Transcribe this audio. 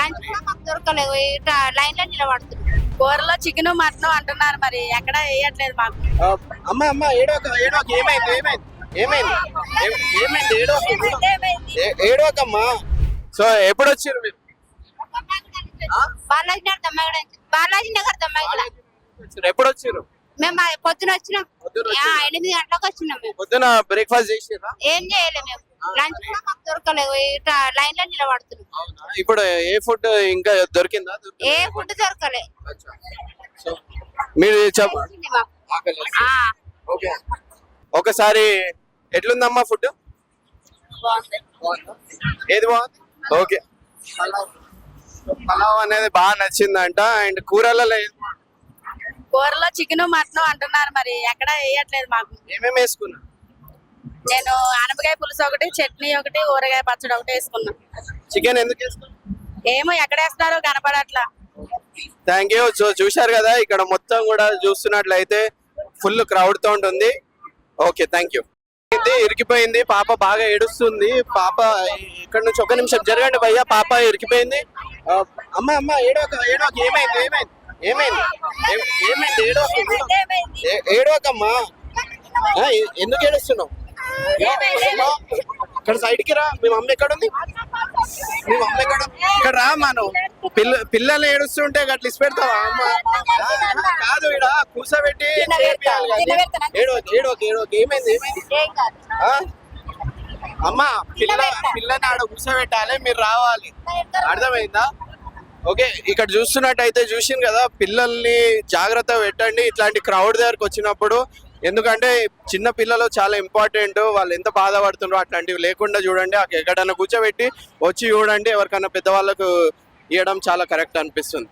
Lunch కూడా మాకు దొరకలేదు, ఇట్లా లైన్ లో నిలబడుతున్నాం. కూరలో చికెన్ మటన్ అంటున్నారు, మరి ఎక్కడ వేయట్లేదు మాకు. అమ్మ అమ్మ ఏడోక ఏడోక ఏమైంది ఏమైంది ఏమైంది ఏమైంది ఏడోకమ్మా. సో ఎప్పుడు వచ్చారు మీరు? బాలాజీ నగర్ దమ్మాయిగూడ, బాలాజీ నగర్ దమ్మాయిగూడ. ఎప్పుడు వచ్చారు? మేము పొద్దున వచ్చినాం, పొద్దున 8 గంటలకు వచ్చినాం. మేము పొద్దున బ్రేక్ఫాస్ట్ చేసిరా? ఏం చేయలేదు, మేము లంచ్ కూడా మాకు దొరకలేదు, ఇట్లా లైన్ లో నిలబడుతున్నాం. ఇప్పుడు ఏ ఫుడ్ ఇంకా దొరికిందా? ఏ ఫుడ్ దొరకలే. సో మీరు వచ్చింది మాకు. ఆ, ఓకే, ఒకసారి ఎట్లుందమ్మా ఫుడ్? ఏది బాగుంది? ఓకే, పలావ్ అనేది బాగా నచ్చిందంట. అండ్ కూరలలో కూరలో చికెన్ మటన్ అంటున్నారు, మరి ఎక్కడ వేయట్లేదు మాకు. ఏమేమి వేసుకున్నా? నేను అనపకాయ పులుసు ఒకటి, చట్నీ ఒకటి, ఊరగాయ పచ్చడి ఒకటి వేసుకున్నా. చికెన్ ఎందుకు వేసుకున్నా? ఏమో ఎక్కడ వేస్తున్నారో కనపడట్లా. Thank you. సో చూశారు కదా, ఇక్కడ మొత్తం కూడా చూస్తున్నట్లయితే ఫుల్ క్రౌడ్ తో ఉంటుంది. Okay, thank you. ఇరికిపోయింది, పాప బాగా ఏడుస్తుంది. పాప ఇక్కడ నుంచి ఒక నిమిషం జరగండి భయ్యా, పాప ఇరికిపోయింది. అమ్మ అమ్మ ఏడోక ఏడోక ఏమైంది ఏమైంది ఏమైంది ఏమైంది ఏడోకమ్మా. ఎందుకు ఏడుస్తున్నావు? ఇక్కడ సైడ్ కి రా. మీ మమ్మీ ఎక్కడ ఉంది? మీ మమ్మీ ఎక్కడ? ఇక్కడ రా. మనం పిల్లలు ఏడుస్తుంటే అట్లా ఇసి పెడతావా అమ్మ? కాదు, ఇక్కడ కూర్చోబెట్టి ఏడోకి ఏడోకి ఏడోకి ఏమైంది ఏమైంది అమ్మా? పిల్లని ఆడ కూర్చోబెట్టాలి, మీరు రావాలి, అర్థమైందా? ఓకే, ఇక్కడ చూస్తున్నట్టయితే చూసింది కదా, పిల్లల్ని జాగ్రత్త పెట్టండి ఇట్లాంటి క్రౌడ్ దగ్గరకు వచ్చినప్పుడు. ఎందుకంటే చిన్న పిల్లలు చాలా ఇంపార్టెంట్, వాళ్ళు ఎంత బాధపడుతున్నారో అట్లాంటివి లేకుండా చూడండి. ఎక్కడన్నా కూర్చోబెట్టి వచ్చి చూడండి, ఎవరికన్నా పెద్దవాళ్ళకు ఇవ్వడం చాలా కరెక్ట్ అనిపిస్తుంది.